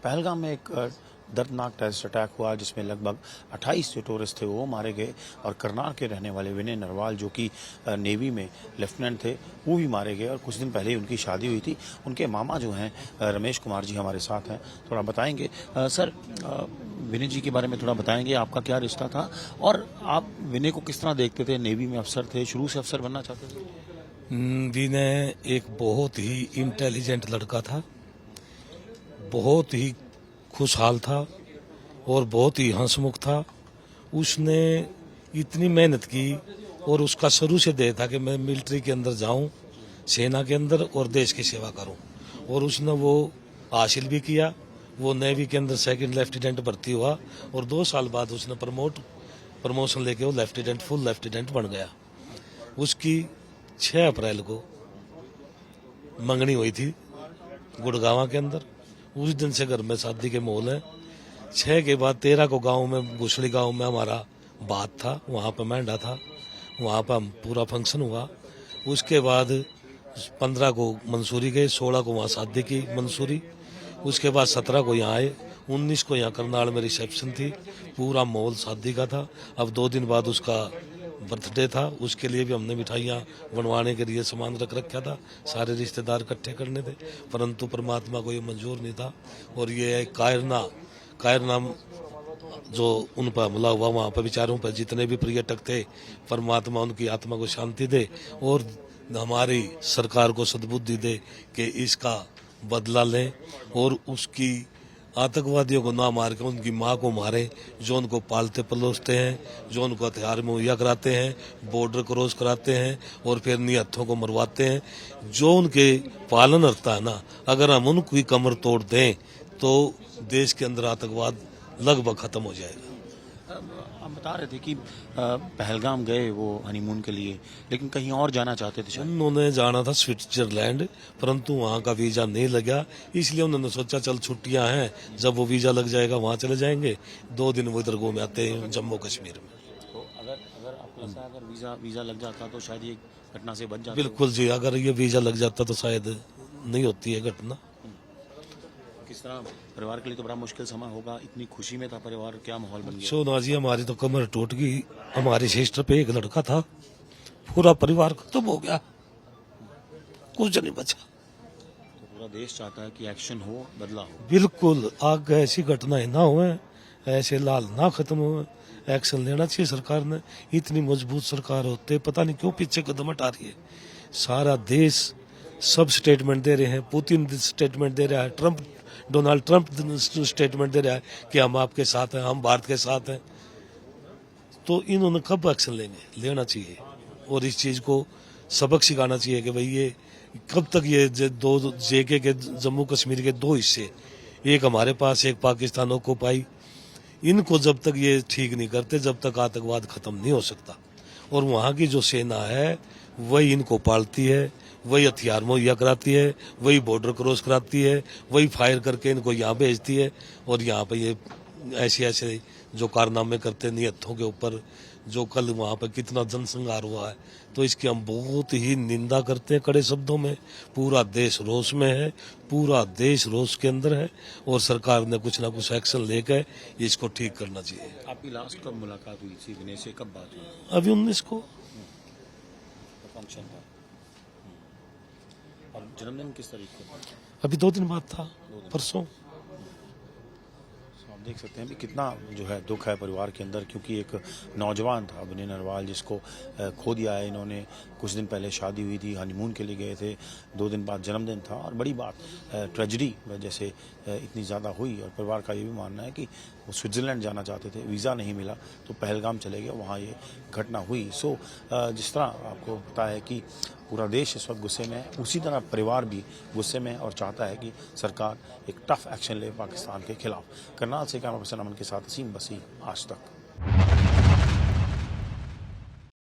पहलगाम में एक दर्दनाक टेररिस्ट अटैक हुआ जिसमें लगभग 28 जो टूरिस्ट थे वो मारे गए और करनाल के रहने वाले विनय नरवाल जो कि नेवी में लेफ्टिनेंट थे वो भी मारे गए और कुछ दिन पहले ही उनकी शादी हुई थी। उनके मामा जो हैं रमेश कुमार जी हमारे साथ हैं, थोड़ा बताएंगे। सर, विनय जी के बारे में थोड़ा बताएंगे, आपका क्या रिश्ता था और आप विनय को किस तरह देखते थे? नेवी में अफसर थे, शुरू से अफसर बनना चाहते थे? विनय एक बहुत ही इंटेलिजेंट लड़का था, बहुत ही खुशहाल था और बहुत ही हंसमुख था। उसने इतनी मेहनत की और उसका शुरू से ध्येय था कि मैं मिलिट्री के अंदर जाऊं, सेना के अंदर, और देश की सेवा करूं, और उसने वो हासिल भी किया। वो नेवी के अंदर सेकंड लेफ्टिनेंट भर्ती हुआ और 2 साल बाद उसने प्रमोशन लेके वो फुल लेफ्टिनेंट बन गया। उसकी 6 अप्रैल को मंगनी हुई थी गुड़गांव के अंदर। उस दिन से घर में शादी के माहौल है। 6 के बाद 13 को गांव में, घुसड़ी गांव में हमारा बात था, वहां पे मेंढा था, वहां पे हम पूरा फंक्शन हुआ। उसके बाद 15 को मंसूरी गए, 16 को वहां शादी की मंसूरी। उसके बाद 17 को यहाँ आए, 19 को यहाँ करनाल में रिसेप्शन थी, पूरा माहौल शादी का था। अब 2 दिन बाद उसका बर्थडे था, उसके लिए भी हमने मिठाइयाँ बनवाने के लिए सामान रख रखा था, सारे रिश्तेदार इकट्ठे करने थे, परंतु परमात्मा को ये मंजूर नहीं था। और ये कायरनाम जो उन पर हमला हुआ, वहाँ पर बेचारों पर जितने भी पर्यटक थे, परमात्मा उनकी आत्मा को शांति दे और हमारी सरकार को सद्बुद्धि दे कि इसका बदला लें और उसकी आतंकवादियों को ना मार के उनकी माँ को मारे, जो उनको पालते पलोसते हैं, जो उनको हथियार मुहैया कराते हैं, बॉर्डर क्रॉस कराते हैं और फिर निहत्थों को मरवाते हैं। जो उनके पालन करता है ना, अगर हम उनकी कमर तोड़ दें तो देश के अंदर आतंकवाद लगभग खत्म हो जाएगा। आप बता रहे थे कि पहलगाम गए वो हनीमून के लिए, लेकिन कहीं और जाना चाहते थे शायद। उन्होंने जाना था स्विट्जरलैंड, परंतु वहाँ का वीजा नहीं लगा, इसलिए उन्होंने सोचा चल छुट्टियां हैं, जब वो वीजा लग जाएगा वहाँ चले जाएंगे। 2 दिन वो इधर घूम आते हैं जम्मू कश्मीर में। तो अगर आपको लगता है अगर वीजा लग जाता तो शायद ये घटना से बच जाता? बिल्कुल जी, अगर ये वीजा लग जाता तो शायद नहीं होती है घटना। किस तरह परिवार के लिए तो बड़ा मुश्किल समय होगा, इतनी खुशी में था परिवार, क्या माहौल बन गया? सोना जी, हमारी तो कमर टूट गई। हमारी सिस्टर पे एक लड़का था, पूरा परिवार खत्म हो गया, कुछ नहीं बचा। तो पूरा देश चाहता है कि एक्शन हो, बदला हो। बिल्कुल, आगे ऐसी घटनाएं ना हुए, ऐसे लाल ना खत्म हुए, एक्शन लेना चाहिए सरकार ने। इतनी मजबूत सरकार होते पता नहीं क्यों पीछे कदम हटा रही है। सारा देश सब स्टेटमेंट दे रहे हैं, पुतिन स्टेटमेंट दे रहा है, डोनाल्ड ट्रंप स्टेटमेंट दे रहा है कि हम आपके साथ हैं, हम भारत के साथ हैं। तो इन्होंने कब एक्शन लेना चाहिए और इस चीज को सबक सिखाना चाहिए कि भाई ये कब तक ये दो जेके के जम्मू कश्मीर के 2 हिस्से, एक हमारे पास एक पाकिस्तान ऑक्युपाई, इनको जब तक ये ठीक नहीं करते जब तक आतंकवाद खत्म नहीं हो सकता। और वहाँ की जो सेना है वही इनको पालती है, वही हथियार मुहैया कराती है, वही बॉर्डर क्रॉस कराती है, वही फायर करके इनको यहाँ भेजती है। और यहाँ पे ये ऐसे जो कारनामे करते निहत्थों के ऊपर, जो कल वहाँ पे कितना जनसंहार हुआ है, तो इसकी हम बहुत ही निंदा करते हैं कड़े शब्दों में। पूरा देश रोष में है, पूरा देश रोष के अंदर है और सरकार ने कुछ ना कुछ एक्शन लेकर इसको ठीक करना चाहिए। आपकी लास्ट कब मुलाकात हुई थी विनय से, कब बात हुई? अभी 19 को फंक्शन था। और जन्मदिन किस तारीख को था? अभी 2 दिन बाद था, परसों। आप देख सकते हैं भी कितना जो है दुख है परिवार के अंदर, क्योंकि एक नौजवान था विनय नरवाल जिसको खो दिया है इन्होंने। कुछ दिन पहले शादी हुई थी, हनीमून के लिए गए थे, 2 दिन बाद जन्मदिन था और बड़ी बात ट्रेजेडी जैसे इतनी ज़्यादा हुई। और परिवार का ये भी मानना है कि वो स्विट्ज़रलैंड जाना चाहते थे, वीज़ा नहीं मिला तो पहलगाम चले गए, वहाँ ये घटना हुई। सो जिस तरह आपको पता है कि पूरा देश इस वक्त गुस्से में है, उसी तरह परिवार भी गुस्से में है और चाहता है कि सरकार एक टफ एक्शन ले पाकिस्तान के खिलाफ। करनाल से कैमरा पर्सन अमन के साथ असीम बसी, आज तक।